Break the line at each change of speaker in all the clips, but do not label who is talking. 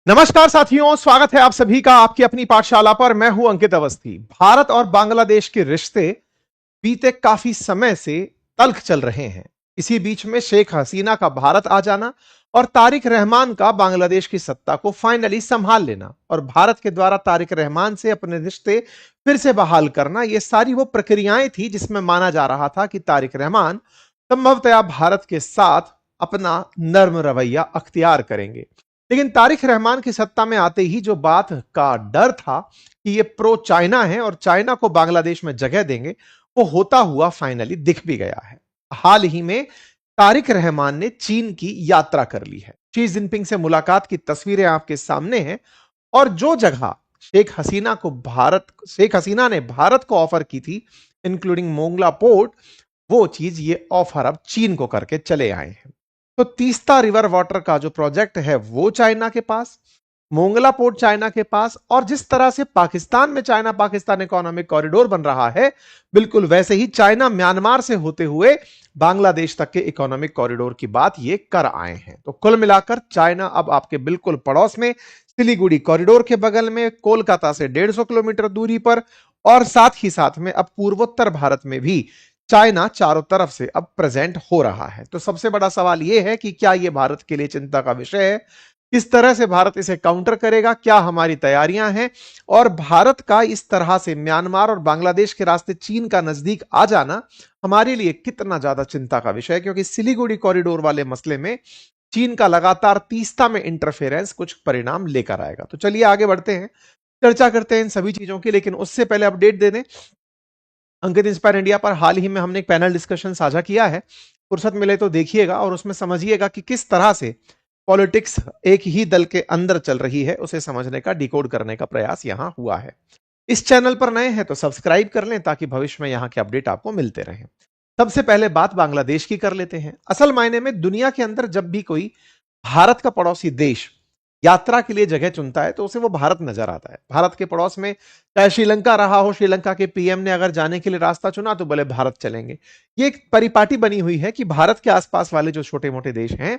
नमस्कार साथियों, स्वागत है आप सभी का आपकी अपनी पाठशाला पर। मैं हूं अंकित अवस्थी। भारत और बांग्लादेश के रिश्ते बीते काफी समय से तल्ख चल रहे हैं। इसी बीच में शेख हसीना का भारत आ जाना और तारिक रहमान का बांग्लादेश की सत्ता को फाइनली संभाल लेना और भारत के द्वारा तारिक रहमान से अपने रिश्ते फिर से बहाल करना, ये सारी वो प्रक्रियाएं थी जिसमें माना जा रहा था कि तारिक रहमान संभवतया भारत के साथ अपना नर्म रवैया अख्तियार करेंगे। लेकिन तारिक रहमान की सत्ता में आते ही जो बात का डर था कि ये प्रो चाइना है और चाइना को बांग्लादेश में जगह देंगे, वो होता हुआ फाइनली दिख भी गया है। हाल ही में तारिक रहमान ने चीन की यात्रा कर ली है। शी जिनपिंग से मुलाकात की तस्वीरें आपके सामने हैं और जो जगह शेख हसीना ने भारत को ऑफर की थी, इंक्लूडिंग मोंगला पोर्ट, वो चीज ये ऑफर अब चीन को करके चले आए हैं। तो तीस्ता रिवर वाटर का जो प्रोजेक्ट है वो चाइना के पास, मोंगला पोर्ट चाइना के पास, और जिस तरह से पाकिस्तान में चाइना पाकिस्तान इकोनॉमिक कॉरिडोर बन रहा है, बिल्कुल वैसे ही चाइना म्यांमार से होते हुए बांग्लादेश तक के इकोनॉमिक कॉरिडोर की बात ये कर आए हैं। तो कुल मिलाकर चाइना अब आपके बिल्कुल पड़ोस में, सिलीगुड़ी कॉरिडोर के बगल में, कोलकाता से 150 किलोमीटर दूरी पर, और साथ ही साथ में अब पूर्वोत्तर भारत में भी चाइना चारों तरफ से अब प्रेजेंट हो रहा है। तो सबसे बड़ा सवाल यह है कि क्या यह भारत के लिए चिंता का विषय है? किस तरह से भारत इसे काउंटर करेगा? क्या हमारी तैयारियां हैं? और भारत का इस तरह से म्यांमार और बांग्लादेश के रास्ते चीन का नजदीक आ जाना हमारे लिए कितना ज्यादा चिंता का विषय है? क्योंकि सिलीगुड़ी कॉरिडोर वाले मसले में चीन का लगातार तीस्ता में इंटरफेरेंस कुछ परिणाम लेकर आएगा। तो चलिए आगे बढ़ते हैं, चर्चा करते हैं इन सभी चीजों की। लेकिन उससे पहले अपडेट दे दें, अंकित इंस्पायर इंडिया पर हाल ही में हमने एक पैनल डिस्कशन साझा किया है, फुर्सत मिले तो देखिएगा और उसमें समझिएगा कि किस तरह से पॉलिटिक्स एक ही दल के अंदर चल रही है, उसे समझने का, डिकोड करने का प्रयास यहां हुआ है। इस चैनल पर नए हैं तो सब्सक्राइब कर लें ताकि भविष्य में यहां के अपडेट आपको मिलते रहें। सबसे पहले बात बांग्लादेश की कर लेते हैं। असल मायने में दुनिया के अंदर जब भी कोई भारत का पड़ोसी देश यात्रा के लिए जगह चुनता है तो उसे वो भारत नजर आता है। भारत के पड़ोस में चाहे श्रीलंका रहा हो, श्रीलंका के पीएम ने अगर जाने के लिए रास्ता चुना तो बोले भारत चलेंगे। ये एक परिपाटी बनी हुई है कि भारत के आसपास वाले जो छोटे मोटे देश हैं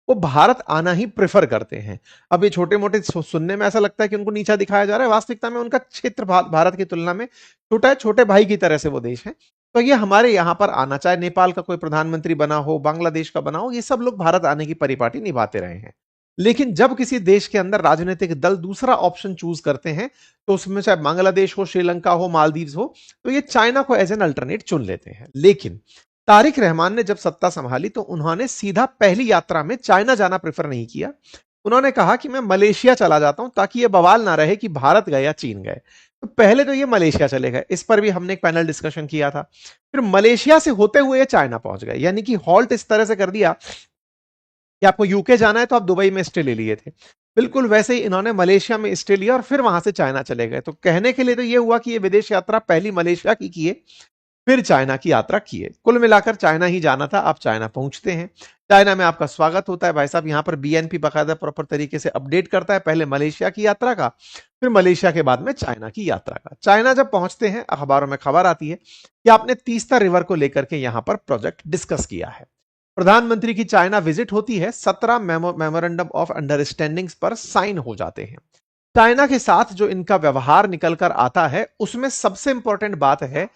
वो भारत आना ही प्रेफर करते हैं। अब ये छोटे मोटे सुनने में ऐसा लगता है कि उनको नीचा दिखाया जा रहा है, वास्तविकता में उनका क्षेत्र भारत की तुलना में छोटा है, छोटे भाई की तरह से वो देश है। तो ये हमारे यहां पर आना, चाहे नेपाल का कोई प्रधानमंत्री बना हो, बांग्लादेश का बना हो, ये सब लोग भारत आने की परिपाटी निभाते रहे हैं। लेकिन जब किसी देश के अंदर राजनीतिक दल दूसरा ऑप्शन चूज करते हैं तो उसमें चाहे बांग्लादेश हो, श्रीलंका हो, मालदीव्स हो, तो ये चाइना को एज एन अल्टरनेट चुन लेते हैं। लेकिन तारिक रहमान ने जब सत्ता संभाली तो उन्होंने सीधा पहली यात्रा में चाइना जाना प्रेफर नहीं किया। उन्होंने कहा कि मैं मलेशिया चला जाता हूं ताकि यह बवाल ना रहे कि भारत गए या चीन गए। तो पहले तो ये मलेशिया चले गए, इस पर भी हमने एक पैनल डिस्कशन किया था। फिर मलेशिया से होते हुए चाइना पहुंच गए, यानी कि हॉल्ट इस तरह से कर दिया कि आपको यूके जाना है तो आप दुबई में स्टे ले लिए थे, बिल्कुल वैसे ही इन्होंने मलेशिया में स्टे लिया और फिर वहां से चाइना चले गए। तो कहने के लिए तो ये हुआ कि ये विदेश यात्रा पहली मलेशिया की किए, फिर चाइना की यात्रा किए। कुल मिलाकर चाइना ही जाना था। आप चाइना पहुंचते हैं, चाइना में आपका स्वागत होता है। भाई साहब यहां पर बीएनपी बाकायदा प्रॉपर तरीके से अपडेट करता है, पहले मलेशिया की यात्रा का, फिर मलेशिया के बाद में चाइना की यात्रा का। चाइना जब पहुंचते हैं, अखबारों में खबर आती है कि आपने तीस्ता रिवर को लेकर के यहां पर प्रोजेक्ट डिस्कस किया है। प्रधानमंत्री की चाइना विजिट होती है, 17 मेमोरेंडम ऑफ अंडरस्टैंडिंग्स पर साइन हो जाते हैं। चाइना के साथ जो इनका व्यवहार निकल कर आता है उसमें सबसे इंपॉर्टेंट बात है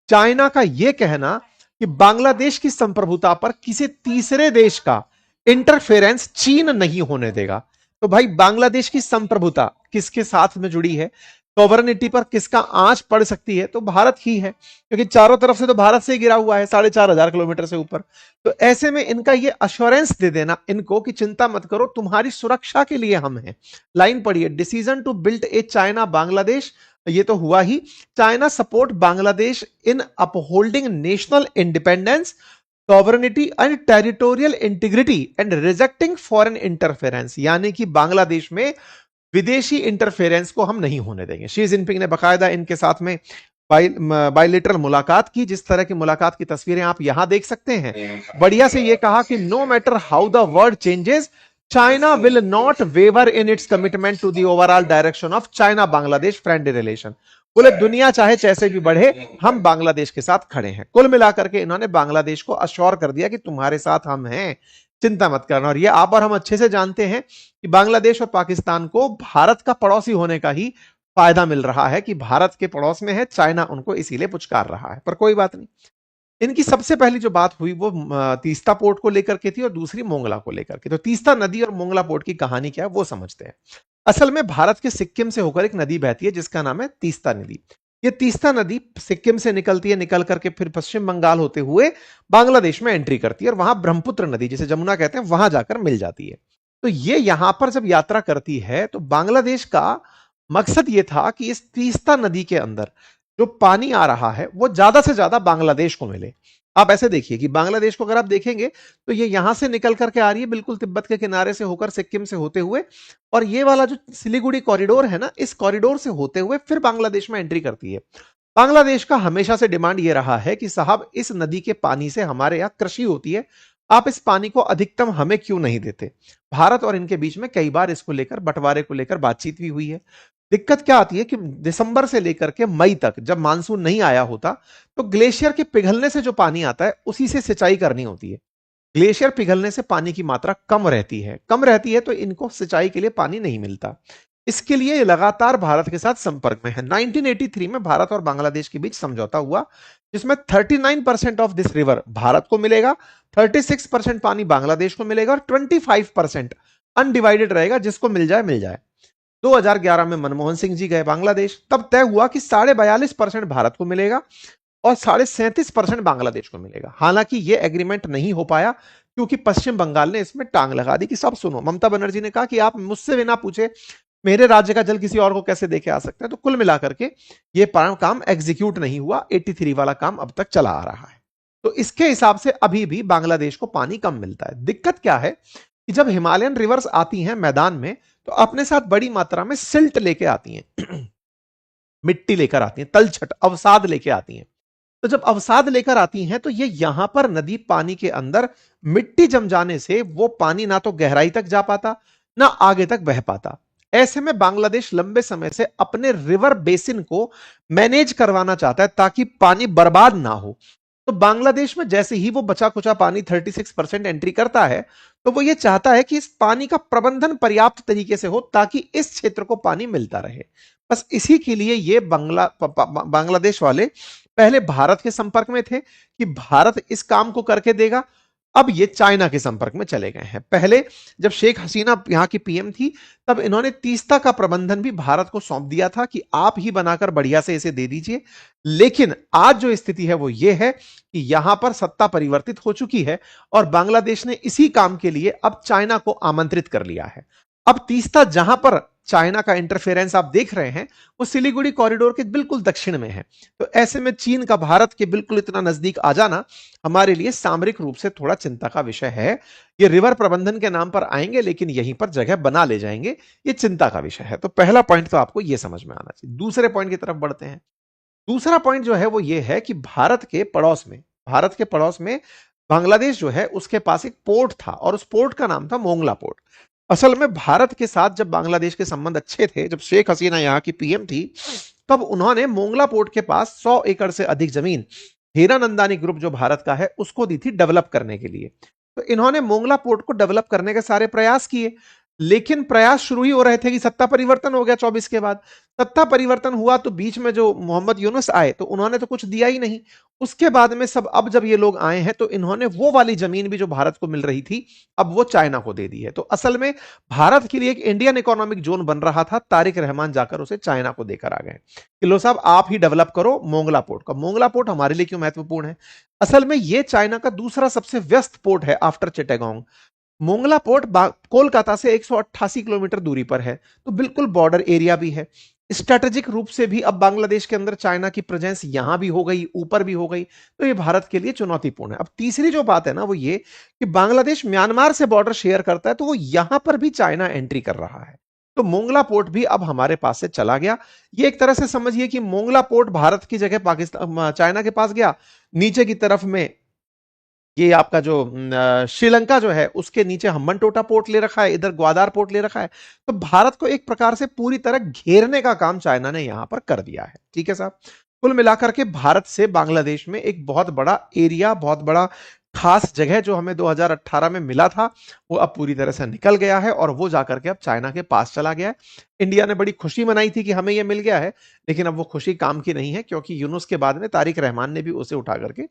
चाइना का यह कहना कि बांग्लादेश की संप्रभुता पर किसी तीसरे देश का इंटरफेरेंस चीन नहीं होने देगा। तो भाई बांग्लादेश की संप्रभुता किसके साथ में जुड़ी है, सॉवरेनिटी पर किसका आंच पड़ सकती है, तो भारत ही है, क्योंकि चारों तरफ से तो भारत से गिरा हुआ है 4,500 किलोमीटर से ऊपर। तो ऐसे में इनका ये अश्योरेंस दे देना इनको कि चिंता मत करो, तुम्हारी सुरक्षा के लिए हम हैं। लाइन पढ़िए, decision to build a China Bangladesh, ये तो हुआ ही। China support Bangladesh in upholding national independence, sovereignty and territorial integrity and rejecting foreign interference, यानी कि बांग्लादेश में विदेशी इंटरफेरेंस को हम नहीं होने देंगे। शी जिनपिंग ने बकायदा इनके साथ में बायलेटरल मुलाकात की, जिस तरह की मुलाकात की तस्वीरें आप यहां देख सकते हैं। बढ़िया से ये कहा कि no matter how the world changes, China will not waver in its commitment to the overall direction of China Bangladesh friendly relation. बोले दुनिया चाहे जैसे भी बढ़े, हम बांग्लादेश के साथ खड़े हैं। कुल मिलाकर के इन्होंने बांग्लादेश को अश्योर कर दिया कि तुम्हारे साथ हम हैं, चिंता मत करना। और ये आप और हम अच्छे से जानते हैं कि बांग्लादेश और पाकिस्तान को भारत का पड़ोसी होने का ही फायदा मिल रहा है कि भारत के पड़ोस में है, चाइना उनको इसीलिए पुचकार रहा है। पर कोई बात नहीं। इनकी सबसे पहली जो बात हुई वो तीस्ता पोर्ट को लेकर के थी और दूसरी मोंगला को लेकर के। तो तीस्ता नदी और मोंगला पोर्ट की कहानी क्या है वो समझते हैं। असल में भारत के सिक्किम से होकर एक नदी बहती है जिसका नाम है तीस्ता नदी। ये तीस्ता नदी सिक्किम से निकलती है, निकल करके फिर पश्चिम बंगाल होते हुए बांग्लादेश में एंट्री करती है और वहां ब्रह्मपुत्र नदी, जिसे जमुना कहते हैं, वहां जाकर मिल जाती है। तो ये यहां पर जब यात्रा करती है तो बांग्लादेश का मकसद ये था कि इस तीस्ता नदी के अंदर जो पानी आ रहा है वो ज्यादा से ज्यादा बांग्लादेश को मिले। आप ऐसे देखिए कि बांग्लादेश को अगर आप देखेंगे तो ये यहां से निकल करके आ रही है बिल्कुल तिब्बत के किनारे से होकर सिक्किम से होते हुए, और ये वाला जो सिलीगुड़ी कॉरिडोर है ना, इस कॉरिडोर से होते हुए फिर बांग्लादेश में एंट्री करती है। बांग्लादेश का हमेशा से डिमांड ये रहा है कि साहब इस नदी के पानी से हमारे यहाँ कृषि होती है, आप इस पानी को अधिकतम हमें क्यों नहीं देते। भारत और इनके बीच में कई बार इसको लेकर, बंटवारे को लेकर बातचीत भी हुई है। दिक्कत क्या आती है कि दिसंबर से लेकर के मई तक जब मानसून नहीं आया होता तो ग्लेशियर के पिघलने से जो पानी आता है उसी से सिंचाई करनी होती है। ग्लेशियर पिघलने से पानी की मात्रा कम रहती है तो इनको सिंचाई के लिए पानी नहीं मिलता। इसके लिए ये लगातार भारत के साथ संपर्क में है। 1983 में भारत और बांग्लादेश के बीच समझौता हुआ जिसमें 39% ऑफ दिस रिवर भारत को मिलेगा, 36% पानी बांग्लादेश को मिलेगा और 25% अनडिवाइडेड रहेगा, जिसको मिल जाए मिल जाए। 2011 में मनमोहन सिंह जी गए बांग्लादेश, तब तय हुआ कि 42.5% भारत को मिलेगा और 37.5% बांग्लादेश को मिलेगा। हालांकि यह एग्रीमेंट नहीं हो पाया क्योंकि पश्चिम बंगाल ने इसमें टांग लगा दी कि सब सुनो। ममता बनर्जी ने कहा कि आप मुझसे बिना पूछे मेरे राज्य का जल किसी और को कैसे देके आ सकते हैं। तो कुल मिलाकर के ये काम एग्जीक्यूट नहीं हुआ। 83 वाला काम अब तक चला आ रहा है। तो इसके हिसाब से अभी भी बांग्लादेश को पानी कम मिलता है। दिक्कत क्या है कि जब हिमालयन रिवर्स आती हैं मैदान में तो अपने साथ बड़ी मात्रा में सिल्ट लेके आती हैं मिट्टी लेकर आती हैं, तलछट अवसाद लेके आती हैं। तो जब अवसाद लेकर आती हैं तो ये यहां पर नदी पानी के अंदर मिट्टी जम जाने से वो पानी ना तो गहराई तक जा पाता ना आगे तक बह पाता। ऐसे में बांग्लादेश लंबे समय से अपने रिवर बेसिन को मैनेज करवाना चाहता है ताकि पानी बर्बाद ना हो। तो बांग्लादेश में जैसे ही वो बचा कुचा पानी 36% एंट्री करता है तो वो ये चाहता है कि इस पानी का प्रबंधन पर्याप्त तरीके से हो ताकि इस क्षेत्र को पानी मिलता रहे। बस इसी के लिए ये बांग्लादेश वाले पहले भारत के संपर्क में थे कि भारत इस काम को करके देगा। अब ये चाइना के संपर्क में चले गए हैं। पहले जब शेख हसीना यहां की पीएम थी तब इन्होंने तीस्ता का प्रबंधन भी भारत को सौंप दिया था कि आप ही बनाकर बढ़िया से इसे दे दीजिए। लेकिन आज जो स्थिति है वो ये है कि यहां पर सत्ता परिवर्तित हो चुकी है और बांग्लादेश ने इसी काम के लिए अब चाइना को आमंत्रित कर लिया है। अब तीस्ता जहां पर चाइना का इंटरफेरेंस आप देख रहे हैं वो सिलीगुड़ी कॉरिडोर के बिल्कुल दक्षिण में है। तो ऐसे में चीन का भारत के बिल्कुल इतना नजदीक आ जाना हमारे लिए सामरिक रूप से थोड़ा चिंता का विषय है। ये रिवर प्रबंधन के नाम पर आएंगे लेकिन यहीं पर जगह बना ले जाएंगे, ये चिंता का विषय है। तो पहला पॉइंट तो आपको यह समझ में आना चाहिए। दूसरे पॉइंट की तरफ बढ़ते हैं। दूसरा पॉइंट जो है वो ये है कि भारत के पड़ोस में बांग्लादेश जो है उसके पास एक पोर्ट था और उस पोर्ट का नाम था मोंगला पोर्ट। असल में भारत के साथ जब बांग्लादेश के संबंध अच्छे थे, जब शेख हसीना यहाँ की पीएम थी, तब उन्होंने मोंगला पोर्ट के पास 100 एकड़ से अधिक जमीन हीरानंदानी ग्रुप जो भारत का है उसको दी थी डेवलप करने के लिए। तो इन्होंने मोंगला पोर्ट को डेवलप करने के सारे प्रयास किए, लेकिन प्रयास शुरू ही हो रहे थे कि सत्ता परिवर्तन हो गया 24 के बाद। सत्ता परिवर्तन हुआ तो बीच में जो मोहम्मद यूनुस आए तो उन्होंने तो कुछ दिया ही नहीं। उसके बाद में अब जब ये लोग आए हैं तो इन्होंने वो वाली जमीन भी जो भारत को मिल रही थी अब वो चाइना को दे दी है। तो असल में भारत के लिए एक इंडियन इकोनॉमिक जोन बन रहा था, तारिक रहमान जाकर उसे चाइना को देकर आ गए कि लो साहब आप ही डेवलप करो मोंगला पोर्ट का। मोंगला पोर्ट हमारे लिए क्यों महत्वपूर्ण है? असल में ये चाइना का दूसरा सबसे व्यस्त पोर्ट है आफ्टर चिटागोंग। मोंगला पोर्ट कोलकाता से 188 किलोमीटर दूरी पर है, तो बिल्कुल बॉर्डर एरिया भी है। स्ट्रेटेजिक रूप से भी अब बांग्लादेश के अंदर चाइना की प्रेजेंस यहां भी हो गई, ऊपर भी हो गई, तो ये भारत के लिए चुनौतीपूर्ण है। अब तीसरी जो बात है ना वो ये कि बांग्लादेश म्यांमार से बॉर्डर शेयर करता है, तो वो यहां पर भी चाइना एंट्री कर रहा है। तो मोंगला पोर्ट भी अब हमारे पास से चला गया। ये एक तरह से समझिए कि मोंगला पोर्ट भारत की जगह पाकिस्तान चाइना के पास गया। नीचे की तरफ में ये आपका जो श्रीलंका जो है उसके नीचे हम्बनटोटा पोर्ट ले रखा है, इधर ग्वादार पोर्ट ले रखा है। तो भारत को एक प्रकार से पूरी तरह घेरने का काम चाइना ने यहां पर कर दिया है। ठीक है साहब। कुल मिलाकर के भारत से बांग्लादेश में एक बहुत बड़ा एरिया, बहुत बड़ा खास जगह जो हमें 2018 में मिला था वो अब पूरी तरह से निकल गया है और वो जाकर के अब चाइना के पास चला गया है। इंडिया ने बड़ी खुशी मनाई थी कि हमें ये मिल गया है, लेकिन अब वो खुशी काम की नहीं है क्योंकि यूनुस के बाद में तारिक रहमान ने भी उसे उठा करके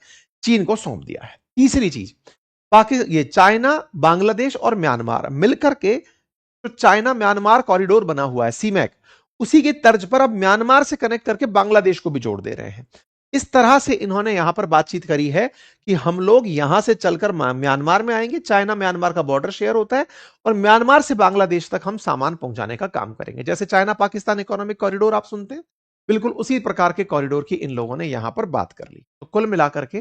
चीन को सौंप दिया है। तीसरी चीज, ये चाइना, बांग्लादेश और म्यांमार मिलकर के जो चाइना म्यांमार कॉरिडोर बना हुआ है सीमैक, उसी की तर्ज पर अब म्यांमार से कनेक्ट करके बांग्लादेश को भी जोड़ दे रहे हैं। इस तरह से इन्होंने यहां पर बातचीत करी है कि हम लोग यहां से चलकर म्यांमार में आएंगे, चाइना म्यांमार का बॉर्डर शेयर होता है, और म्यांमार से बांग्लादेश तक हम सामान पहुंचाने का काम करेंगे। जैसे चाइना पाकिस्तान इकोनॉमिक कॉरिडोर आप सुनते हैं, बिल्कुल उसी प्रकार के कॉरिडोर की इन लोगों ने यहां पर बात कर ली। तो कुल मिलाकर के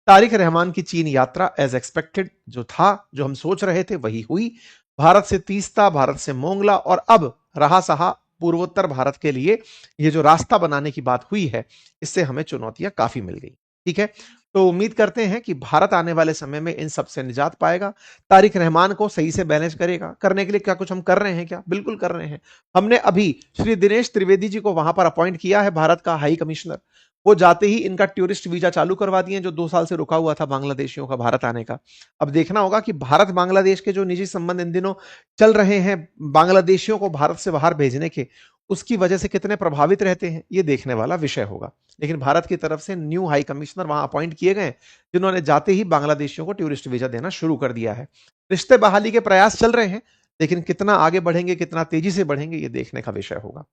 तारिक रहमान की चीन यात्रा एज एक्सपेक्टेड जो था, जो हम सोच रहे थे, वही हुई। भारत से तीस्ता, भारत से मोंगला, और अब रहा सहा पूर्वोत्तर भारत के लिए ये जो रास्ता बनाने की बात हुई है, इससे हमें चुनौतियां काफी मिल गई। ठीक है, तो उम्मीद करते हैं कि भारत आने वाले समय में इन सब से निजात पाएगा, तारिक रहमान को सही से बैलेंस करेगा। करने के लिए क्या कुछ हम कर रहे हैं? क्या बिल्कुल कर रहे हैं। हमने अभी श्री दिनेश त्रिवेदी जी को वहां पर अपॉइंट किया है, भारत का हाई कमिश्नर। वो जाते ही इनका टूरिस्ट वीजा चालू करवा दिए, जो 2 साल से रुका हुआ था बांग्लादेशियों का भारत आने का। अब देखना होगा कि भारत बांग्लादेश के जो निजी संबंध इन दिनों चल रहे हैं बांग्लादेशियों को भारत से बाहर भेजने के, उसकी वजह से कितने प्रभावित रहते हैं, ये देखने वाला विषय होगा। लेकिन भारत की तरफ से न्यू हाई कमिश्नर वहां अपॉइंट किए गए, जिन्होंने जाते ही बांग्लादेशियों को टूरिस्ट वीजा देना शुरू कर दिया है। रिश्ते बहाली के प्रयास चल रहे हैं, लेकिन कितना आगे बढ़ेंगे, कितना तेजी से बढ़ेंगे, ये देखने का विषय होगा।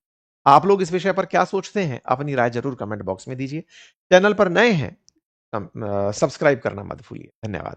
आप लोग इस विषय पर क्या सोचते हैं? अपनी राय जरूर कमेंट बॉक्स में दीजिए। चैनल पर नए हैं, सब्सक्राइब करना मत भूलिए। धन्यवाद।